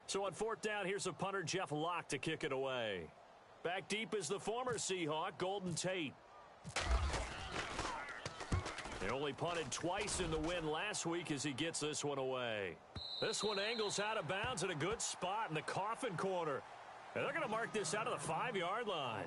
So on fourth down, here's a punter, Jeff Locke, to kick it away. Back deep is the former Seahawk, Golden Tate. He only punted twice in the win last week as he gets this one away. This one angles out of bounds at a good spot in the coffin corner. And they're going to mark this out of the 5-yard line.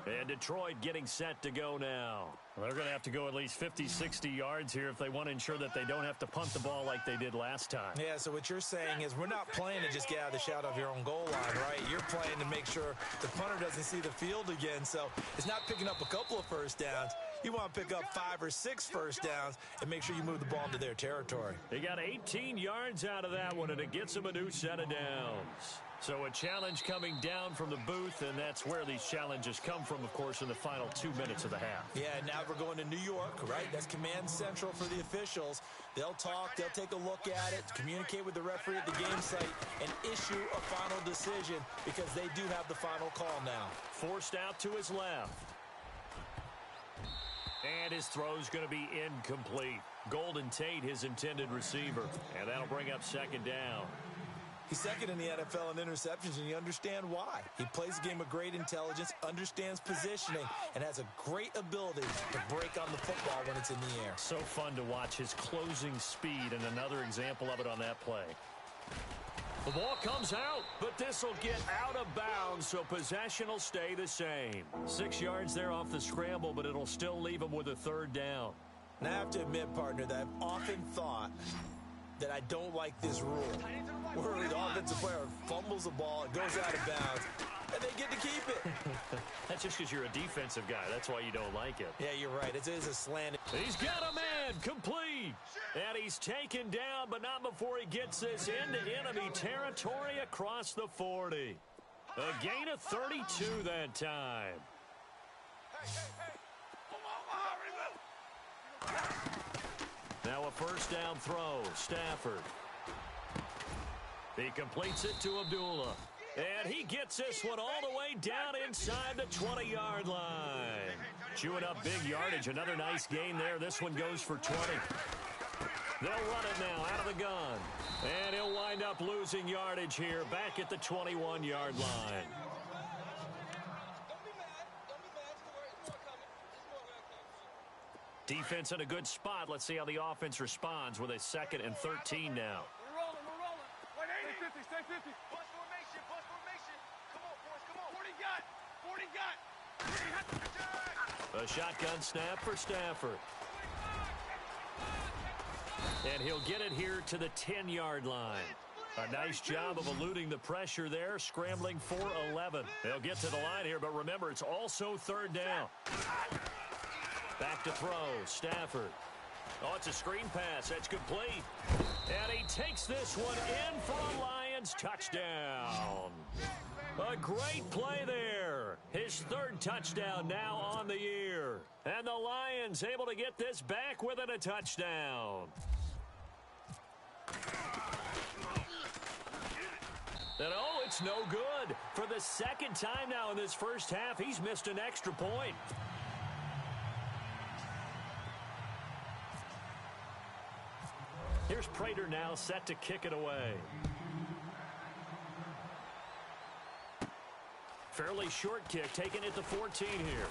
And Detroit getting set to go now. Well, they're going to have to go at least 50, 60 yards here if they want to ensure that they don't have to punt the ball like they did last time. Yeah, so what you're saying is we're not playing to just get out of the shadow of your own goal line, right? You're playing to make sure the punter doesn't see the field again. So it's not picking up a couple of first downs. You want to pick up 5 or 6 first downs and make sure you move the ball into their territory. They got 18 yards out of that one, and it gets them a new set of downs. So a challenge coming down from the booth, and that's where these challenges come from, of course, in the final 2 minutes of the half. Yeah, now we're going to New York, right? That's command central for the officials. They'll talk, they'll take a look at it, communicate with the referee at the game site, and issue a final decision because they do have the final call now. Forced out to his left. And his throw's going to be incomplete. Golden Tate, his intended receiver. And that'll bring up second down. He's second in the NFL in interceptions, and you understand why. He plays a game of great intelligence, understands positioning, and has a great ability to break on the football when it's in the air. So fun to watch his closing speed, and another example of it on that play. The ball comes out, but this will get out of bounds, so possession will stay the same. 6 yards there off the scramble, but it'll still leave him with a third down. And I have to admit, partner, that I've often thought that I don't like this rule, where the offensive player fumbles the ball, it goes out of bounds, and they get to keep it. That's just because you're a defensive guy. That's why you don't like it. Yeah, you're right. It is a slant. He's got a man, complete. And he's taken down, but not before he gets this into enemy territory across the 40. A gain of 32 that time. Now a first down throw, Stafford. He completes it to Abdullah. And he gets this one all the way down inside the 20-yard line. Chewing up big yardage. Another nice gain there. This one goes for 20. They'll run it now out of the gun. And he'll wind up losing yardage here back at the 21-yard line. Defense in a good spot. Let's see how the offense responds with a 2nd and 13 now. We're rolling. Stay 50, stay 50. Bus formation. Come on, boys, 40 got. A shotgun snap for Stafford. And he'll get it here to the 10-yard line. A nice job of eluding the pressure there, scrambling for 11. They'll get to the line here, but remember, it's also third down. Back to throw, Stafford. Oh, it's a screen pass. That's complete. And he takes this one in for a Lions touchdown. A great play there. His 3rd touchdown now on the year. And the Lions able to get this back within a touchdown. And oh, it's no good. For the 2nd time now in this first half, he's missed an extra point. Here's Prater now set to kick it away. Fairly short kick, taking it to 14 here.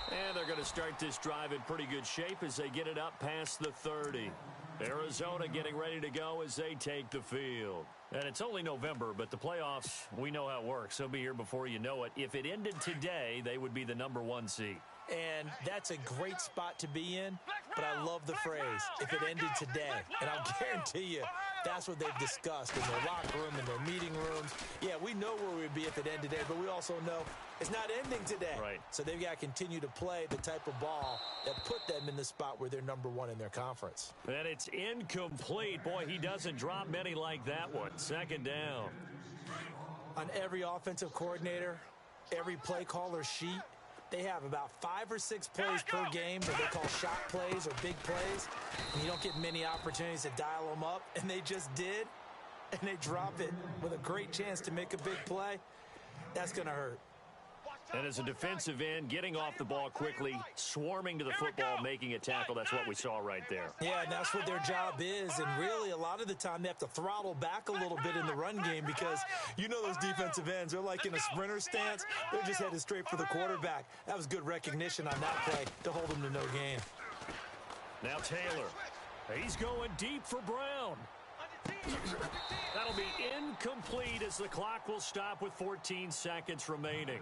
And they're going to start this drive in pretty good shape as they get it up past the 30. Arizona getting ready to go as they take the field. And it's only November, but the playoffs, we know how it works. They'll be here before you know it. If it ended today, they would be the #1 seed. And that's a great spot to be in, but I love the phrase, if it ended today. And I'll guarantee you, that's what they've discussed in their locker room, in their meeting rooms. Yeah, we know where we'd be if it ended today, but we also know it's not ending today. Right. So they've got to continue to play the type of ball that put them in the spot where they're #1 in their conference. And it's incomplete. Boy, he doesn't drop many like that one. 2nd down. On every offensive coordinator, every play caller sheet, they have about 5 or 6 plays per game that they call shot plays or big plays. And you don't get many opportunities to dial them up. And they just did. And they drop it with a great chance to make a big play. That's going to hurt. And as a defensive end, getting off the ball quickly, swarming to the football, making a tackle, that's what we saw right there. Yeah, and that's what their job is. And really, a lot of the time, they have to throttle back a little bit in the run game because you know those defensive ends, they're like in a sprinter stance. They're just headed straight for the quarterback. That was good recognition on that play to hold him to no gain. Now Taylor. He's going deep for Brown. That'll be incomplete as the clock will stop with 14 seconds remaining.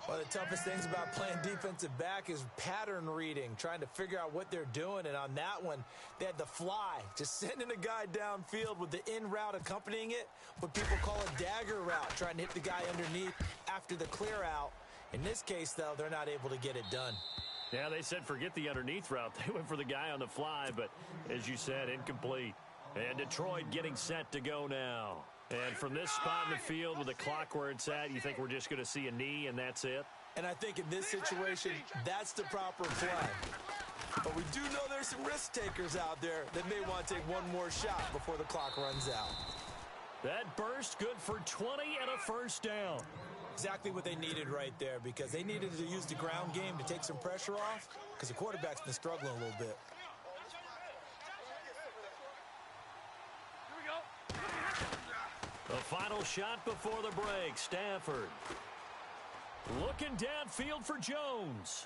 One of the toughest things about playing defensive back is pattern reading, trying to figure out what they're doing. And on that one, they had the fly, just sending a guy downfield with the in route accompanying it, what people call a dagger route, trying to hit the guy underneath after the clear out. In this case, though, they're not able to get it done. Yeah, they said forget the underneath route. They went for the guy on the fly, but as you said, incomplete. And Detroit getting set to go now. And from this spot in the field with the clock where it's at, you think we're just going to see a knee and that's it? And I think in this situation, that's the proper play. But we do know there's some risk takers out there that may want to take one more shot before the clock runs out. That burst good for 20 and a first down. Exactly what they needed right there because they needed to use the ground game to take some pressure off because the quarterback's been struggling a little bit. The final shot before the break, Stafford. Looking downfield for Jones.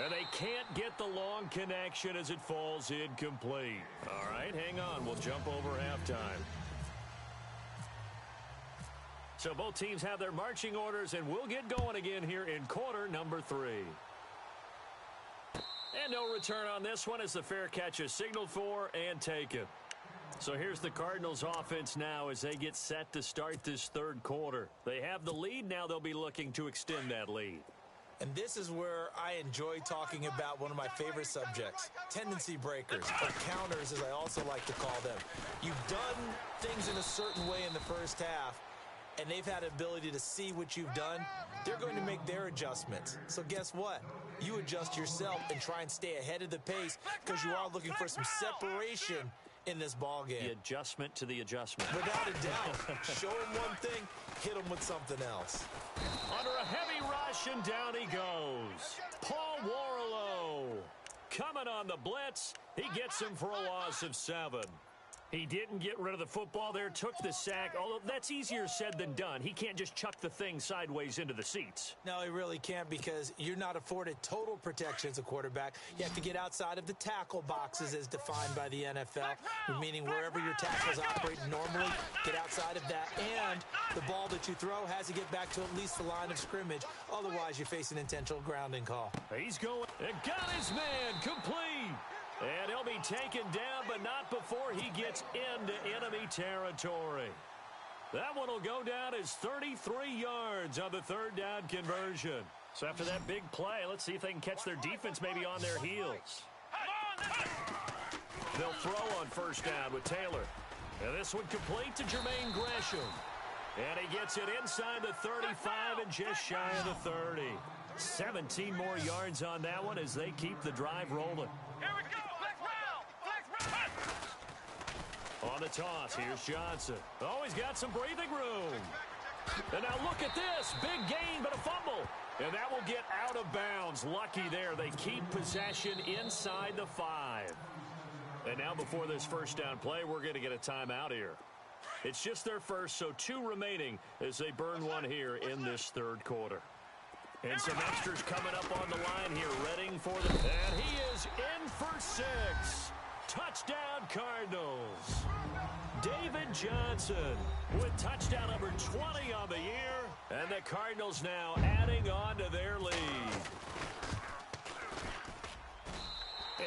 And they can't get the long connection as it falls incomplete. All right, hang on. We'll jump over halftime. So both teams have their marching orders, and we'll get going again here in quarter number 3. And no return on this one as the fair catch is signaled for and taken. So here's the Cardinals offense now as they get set to start this third quarter. They have the lead. Now they'll be looking to extend that lead. And this is where I enjoy talking about one of my favorite subjects, tendency breakers, or counters as I also like to call them. You've done things in a certain way in the first half, and they've had the ability to see what you've done. They're going to make their adjustments. So guess what? You adjust yourself and try and stay ahead of the pace because you are looking for some separation in this ball game. The adjustment to the adjustment. Without a doubt. Show him one thing, hit him with something else. Under a heavy rush, and down he goes. Paul Warlow coming on the blitz. He gets him for a loss of 7. He didn't get rid of the football there, took the sack, although that's easier said than done. He can't just chuck the thing sideways into the seats. No, he really can't because you're not afforded total protection as a quarterback. You have to get outside of the tackle boxes as defined by the NFL, meaning wherever your tackles operate normally, get outside of that. And the ball that you throw has to get back to at least the line of scrimmage. Otherwise, you face an intentional grounding call. He's going and got his man complete. And he'll be taken down, but not before he gets into enemy territory. That one will go down as 33 yards on the third down conversion. So after that big play, let's see if they can catch their defense maybe on their heels. They'll throw on first down with Taylor. And this one complete to Jermaine Gresham. And he gets it inside the 35 and just shy of the 30. 17 more yards on that one as they keep the drive rolling. Here we go. On the toss, here's Johnson. Oh, he's got some breathing room. And now look at this. Big gain, but a fumble. And that will get out of bounds. Lucky there. They keep possession inside the 5. And now before this first down play, we're going to get a timeout here. It's just their first, so 2 remaining as they burn one here in this third quarter. And some extras coming up on the line here, readying for them. And he is in for 6. Touchdown, Cardinals. David Johnson with touchdown number 20 on the year. And the Cardinals now adding on to their lead.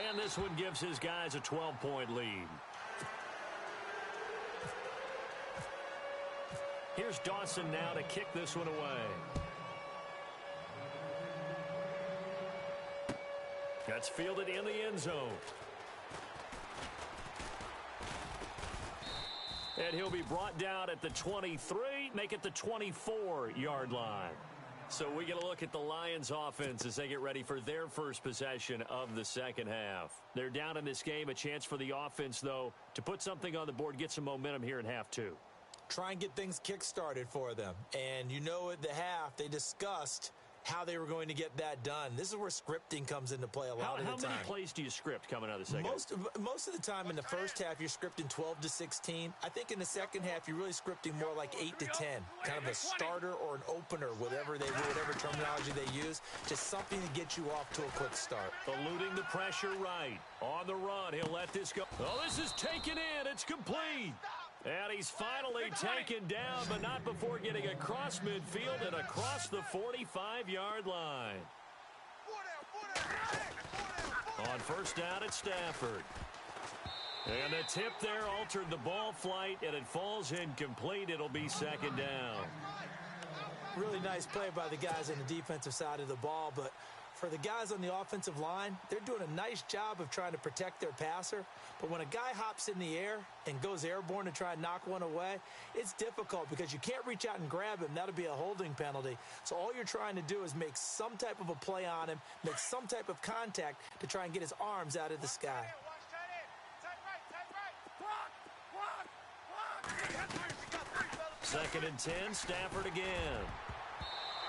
And this one gives his guys a 12-point lead. Here's Dawson now to kick this one away. That's fielded in the end zone. And he'll be brought down at the 23, make it the 24-yard line. So we get a look at the Lions offense as they get ready for their first possession of the second half. They're down in this game, a chance for the offense, though, to put something on the board, get some momentum here in half 2. try and get things kick-started for them. And you know at the half, they discussed how they were going to get that done. This is where scripting comes into play a lot of the time. How many plays do you script coming out of the second? Most of the time in the first half, you're scripting 12 to 16. I think in the second half, you're really scripting more like 8 to 10. Kind of a starter or an opener, whatever terminology they use, just something to get you off to a quick start. Eluding the pressure right. On the run, he'll let this go. Oh, this is taken in. It's complete. And he's finally taken down, but not before getting across midfield and across the 45-yard line. On first down, it's Stafford. And the tip there altered the ball flight, and it falls incomplete. It'll be second down. Really nice play by the guys on the defensive side of the ball, but for the guys on the offensive line, they're doing a nice job of trying to protect their passer. But when a guy hops in the air and goes airborne to try and knock one away, it's difficult because you can't reach out and grab him. That'll be a holding penalty. So all you're trying to do is make some type of a play on him, make some type of contact to try and get his arms out of the sky. Second and 10, Stafford again.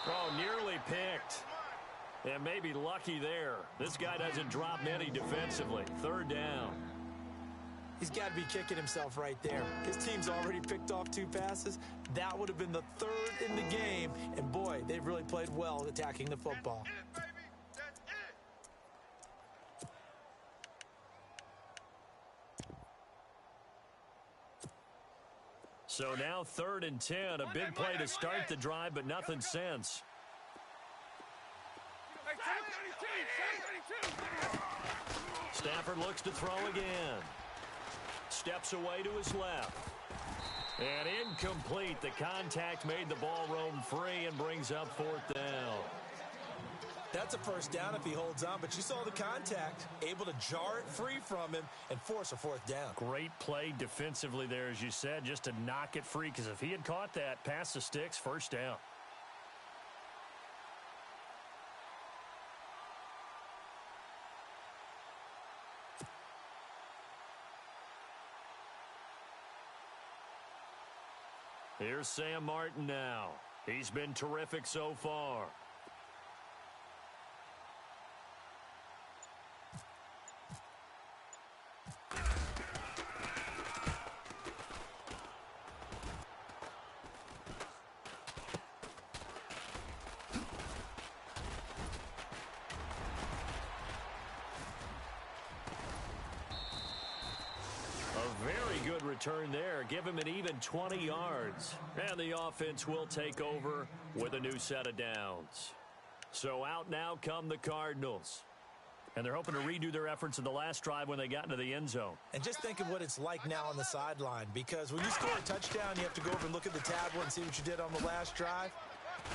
Oh, nearly picked. And maybe lucky there. This guy doesn't drop many defensively. Third down. He's got to be kicking himself right there. His team's already picked off 2 passes. That would have been the 3rd in the game. And, boy, they've really played well attacking the football. So now 3rd and 10. A big play to start the drive, but nothing since. Stafford looks to throw again. Steps away to his left. And incomplete. The contact made the ball roam free and brings up 4th down. That's a first down if he holds on, but you saw the contact. Able to jar it free from him and force a 4th down. Great play defensively there, as you said, just to knock it free, because if he had caught that, past the sticks, first down. Here's Sam Martin now. He's been terrific so far. Return there, give him an even 20 yards. And the offense will take over with a new set of downs. So out now come the Cardinals. And they're hoping to redo their efforts in the last drive when they got into the end zone. And just think of what it's like now on the sideline, because when you score a touchdown, you have to go over and look at the tablet and see what you did on the last drive.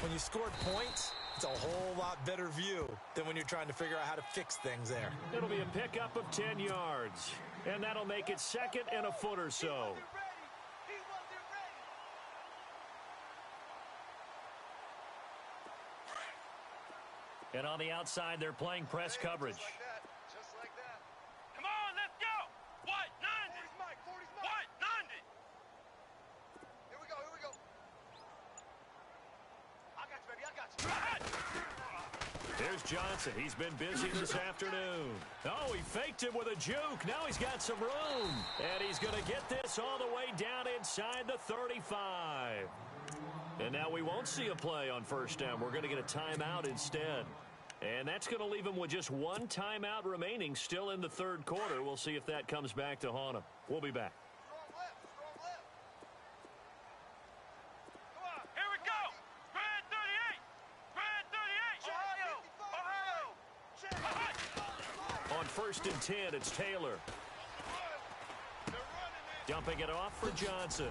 When you scored points, it's a whole lot better view than when you're trying to figure out how to fix things there. It'll be a pickup of 10 yards. And that'll make it 2nd and a foot or so. And on the outside, they're playing press coverage. Just like that. Come on, let's go. What? 90. 40's Mike. 40's Mike. What? 90. Here we go. Here we go. I got you, baby. I got you. Here's Johnson. He's been busy this afternoon. Oh, he faked him with a juke. Now he's got some room. And he's going to get this all the way down inside the 35. And now we won't see a play on first down. We're going to get a timeout instead. And that's going to leave him with just 1 timeout remaining still in the 3rd quarter. We'll see if that comes back to haunt him. We'll be back. Strong left. Strong left. Come on. Here we go. Spread 38. Spread 38. Ohio. On 1st and 10, it's Taylor. Dumping it off for Johnson.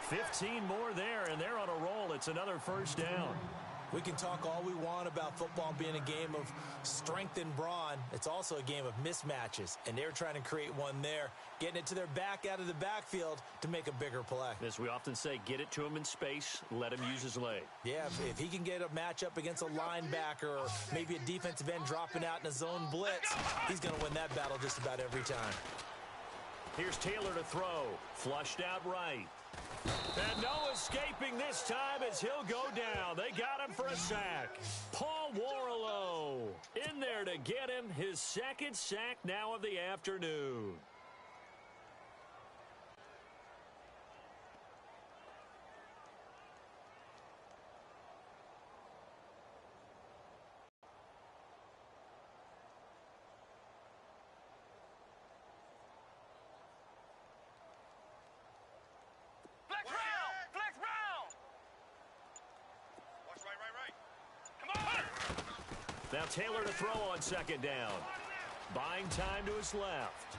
15 more there, and they're on a roll. It's another first down. We can talk all we want about football being a game of strength and brawn. It's also a game of mismatches, and they're trying to create one there, getting it to their back out of the backfield to make a bigger play. As we often say, get it to him in space, let him use his leg. Yeah, if he can get a matchup against a linebacker or maybe a defensive end dropping out in a zone blitz, he's going to win that battle just about every time. Here's Taylor to throw. Flushed out right. And no escaping this time as he'll go down. They got him for a sack. Paul Warlow in there to get him his second sack now of the afternoon. Now Taylor to throw on second down. Buying time to his left.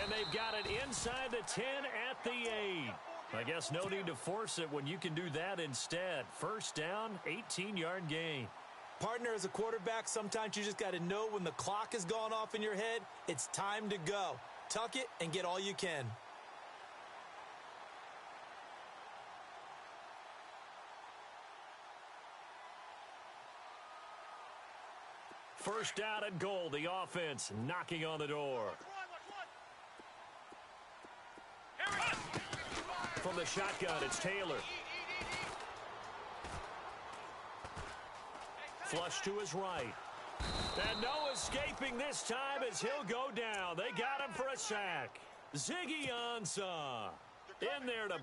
And they've got it inside the 10 at the 8. I guess no need to force it when you can do that instead. First down, 18-yard gain. Partner, as a quarterback, sometimes you just got to know when the clock has gone off in your head, it's time to go. Tuck it and get all you can. First down and goal. The offense knocking on the door. From the shotgun, it's Taylor. Flush to his right. And no escaping this time as he'll go down. They got him for a sack. Ziggy Ansah in there to